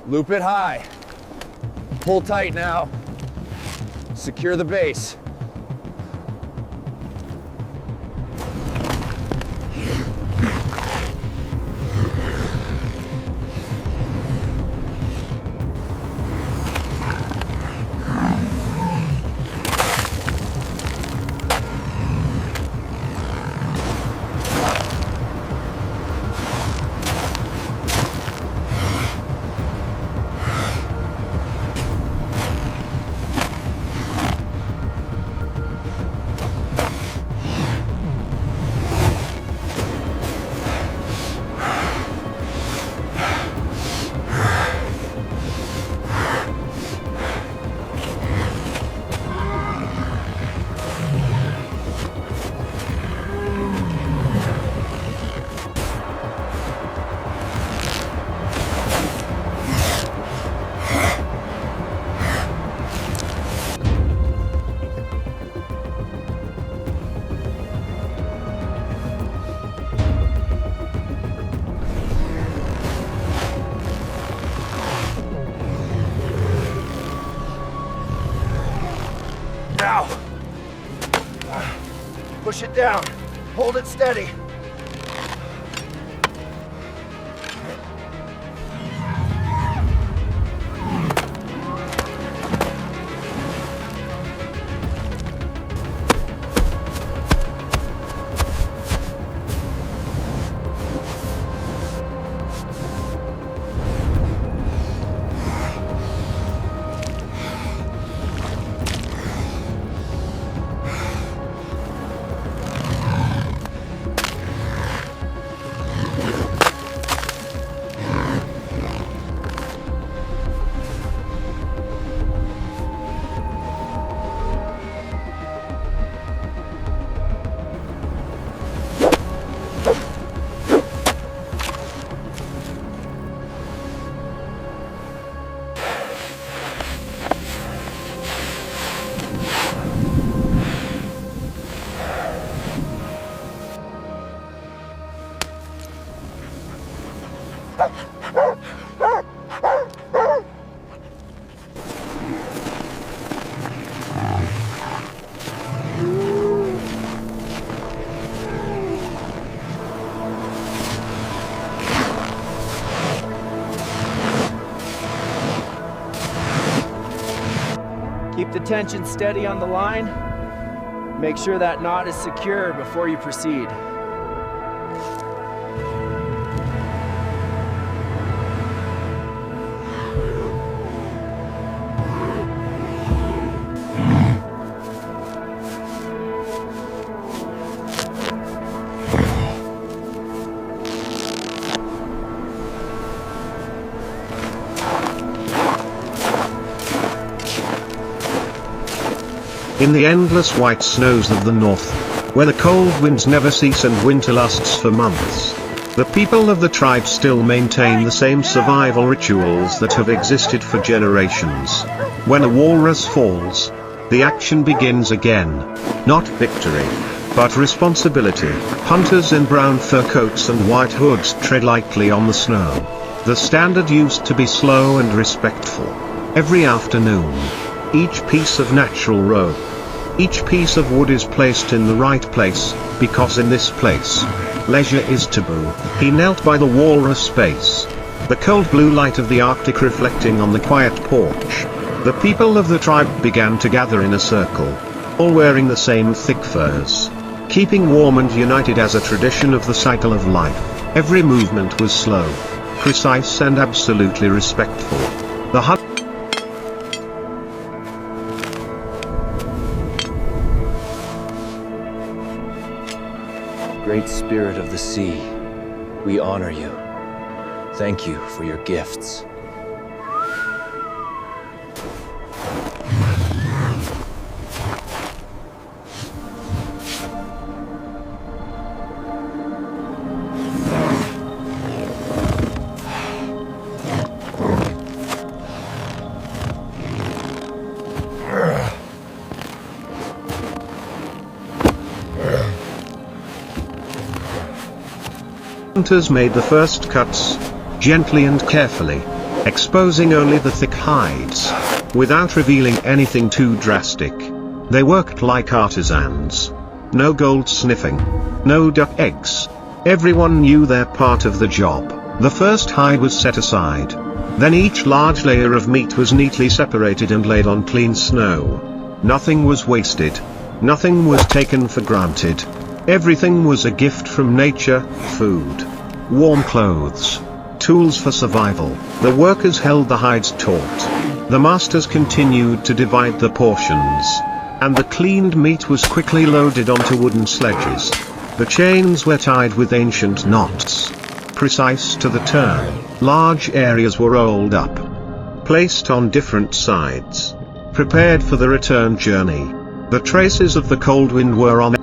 Loop it high. Pull tight now. Secure the base. Now, push it down. Hold it steady. Keep the tension steady on the line. Make sure that knot is secure before you proceed. In the endless white snows of the north, where the cold winds never cease and winter lasts for months, the people of the tribe still maintain the same survival rituals that have existed for generations. When a walrus falls, the action begins again. Not victory, but responsibility. Hunters in brown fur coats and white hoods tread lightly on the snow. The standard used to be slow and respectful. Every afternoon, each piece of natural rope, each piece of wood is placed in the right place, because in this place, leisure is taboo. He knelt by the walrus base, the cold blue light of the Arctic reflecting on the quiet porch. The people of the tribe began to gather in a circle, all wearing the same thick furs, keeping warm and united as a tradition of the cycle of life. Every movement was slow, precise and absolutely respectful. The hunt Great Spirit of the Sea, we honor you. Thank you for your gifts. Hunters made the first cuts, gently and carefully, exposing only the thick hides. Without revealing anything too drastic. They worked like artisans. No gold sniffing. No duck eggs. Everyone knew their part of the job. The first hide was set aside. Then each large layer of meat was neatly separated and laid on clean snow. Nothing was wasted. Nothing was taken for granted. Everything was a gift from nature: food, warm clothes, tools for survival. The workers held the hides taut. The masters continued to divide the portions. And the cleaned meat was quickly loaded onto wooden sledges. The chains were tied with ancient knots. Precise to the turn, large areas were rolled up. Placed on different sides. Prepared for the return journey. The traces of the cold wind were on.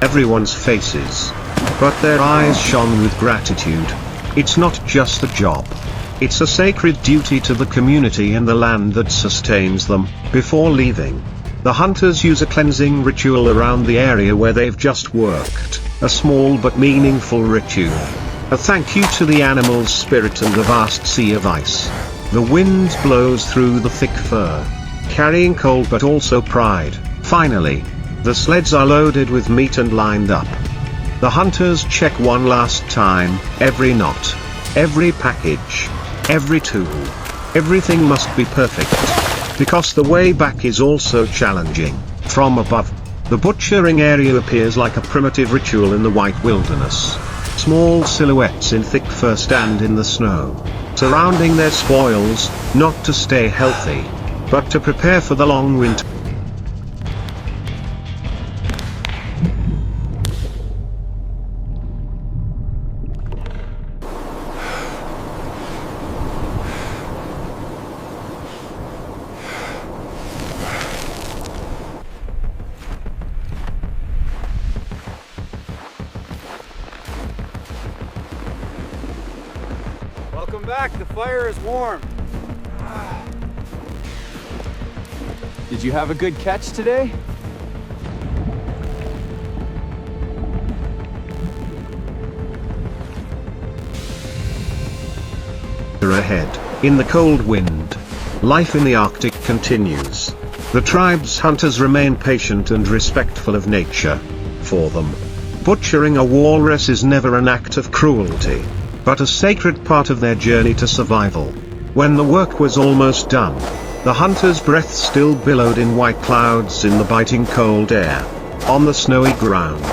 Everyone's faces. But their eyes shone with gratitude. It's not just a job. It's a sacred duty to the community and the land that sustains them. Before leaving, the hunters use a cleansing ritual around the area where they've just worked. A small but meaningful ritual. A thank you to the animal's spirit and the vast sea of ice. The wind blows through the thick fur, carrying cold but also pride. Finally, the sleds are loaded with meat and lined up. The hunters check one last time: every knot, every package, every tool. Everything must be perfect. Because the way back is also challenging. From above, the butchering area appears like a primitive ritual in the white wilderness. Small silhouettes in thick fur stand in the snow, surrounding their spoils, not to stay healthy, but to prepare for the long winter. Welcome back, the fire is warm. Did you have a good catch today? Ahead, in the cold wind, life in the Arctic continues. The tribe's hunters remain patient and respectful of nature. For them, butchering a walrus is never an act of cruelty, but a sacred part of their journey to survival. When the work was almost done, the hunters' breath still billowed in white clouds in the biting cold air. On the snowy ground,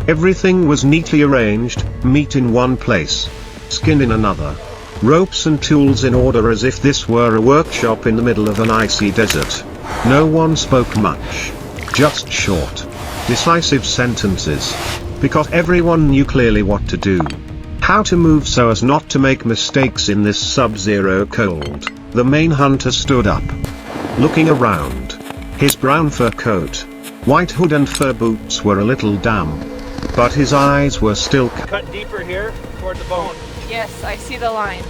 everything was neatly arranged: meat in one place, skin in another, ropes and tools in order, as if this were a workshop in the middle of an icy desert. No one spoke much. Just short, decisive sentences. Because everyone knew clearly what to do. How to move so as not to make mistakes in this sub-zero cold. The main hunter stood up, looking around. His brown fur coat, white hood and fur boots were a little damp, but his eyes were still Cut deeper here, toward the bone. Yes, I see the line.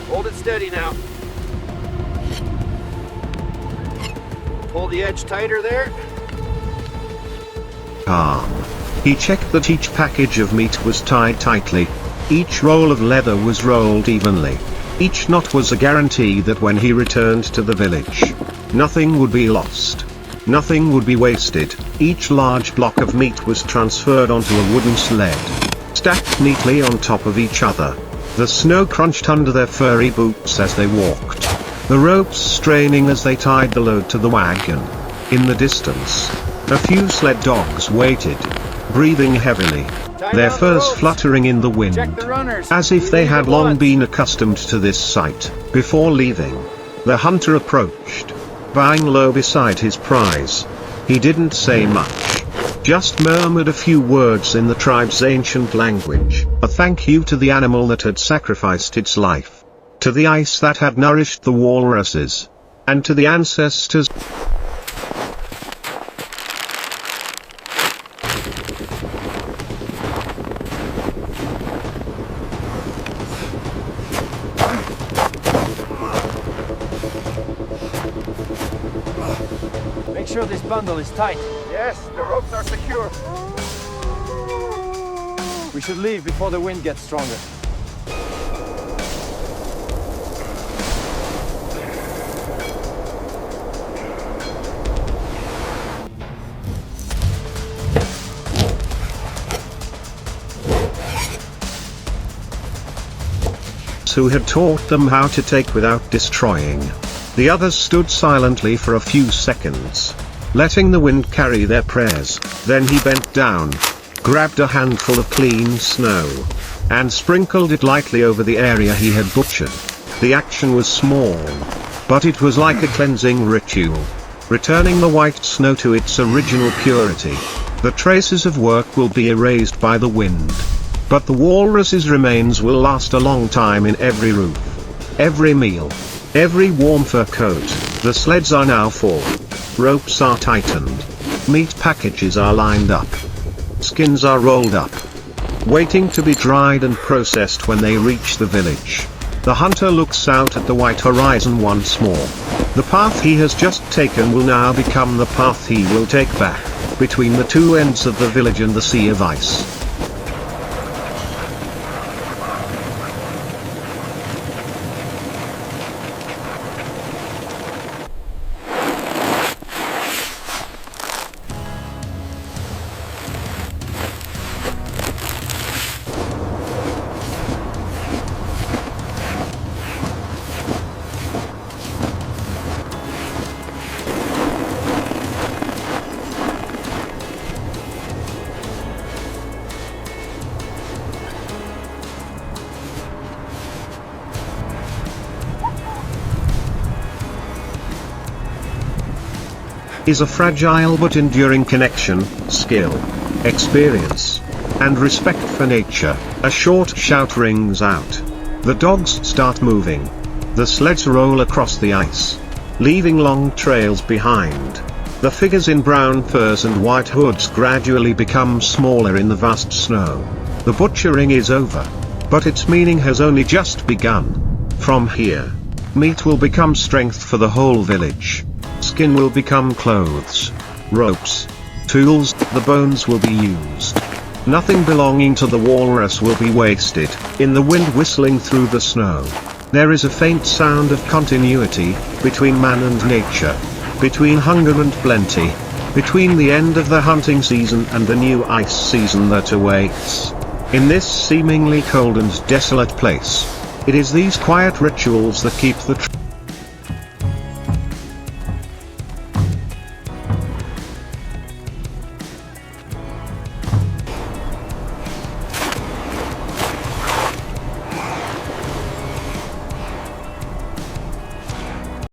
Hold it steady now. Pull the edge tighter there. calm. He checked that each package of meat was tied tightly. Each roll of leather was rolled evenly. Each knot was a guarantee that when he returned to the village, nothing would be lost. Nothing would be wasted. Each large block of meat was transferred onto a wooden sled, stacked neatly on top of each other. The snow crunched under their furry boots as they walked, the ropes straining as they tied the load to the wagon. In the distance, a few sled dogs waited, breathing heavily, their furs fluttering in the wind, as if they had long been accustomed to this sight. Before leaving, the hunter approached, bowing low beside his prize. He didn't say much, just murmured a few words in the tribe's ancient language, a thank you to the animal that had sacrificed its life, to the ice that had nourished the walruses, and to the ancestors. Make sure this bundle is tight. Yes, the ropes are secure. We should leave before the wind gets stronger. Who had taught them how to take without destroying. The others stood silently for a few seconds, letting the wind carry their prayers. Then he bent down, grabbed a handful of clean snow, and sprinkled it lightly over the area he had butchered. The action was small, but it was like a cleansing ritual, returning the white snow to its original purity. The traces of work will be erased by the wind, but the walrus's remains will last a long time in every roof, every meal, every warm fur coat. The sleds are now full. Ropes are tightened. Meat packages are lined up. Skins are rolled up, waiting to be dried and processed when they reach the village. The hunter looks out at the white horizon once more. The path he has just taken will now become the path he will take back, between the two ends of the village and the sea of ice. Is a fragile but enduring connection, skill, experience, and respect for nature. A short shout rings out. The dogs start moving. The sleds roll across the ice, leaving long trails behind. The figures in brown furs and white hoods gradually become smaller in the vast snow. The butchering is over, but its meaning has only just begun. From here, meat will become strength for the whole village. Skin will become clothes, ropes, tools. The bones will be used. Nothing belonging to the walrus will be wasted. In the wind whistling through the snow, there is a faint sound of continuity, between man and nature, between hunger and plenty, between the end of the hunting season and the new ice season that awaits. In this seemingly cold and desolate place, it is these quiet rituals that keep the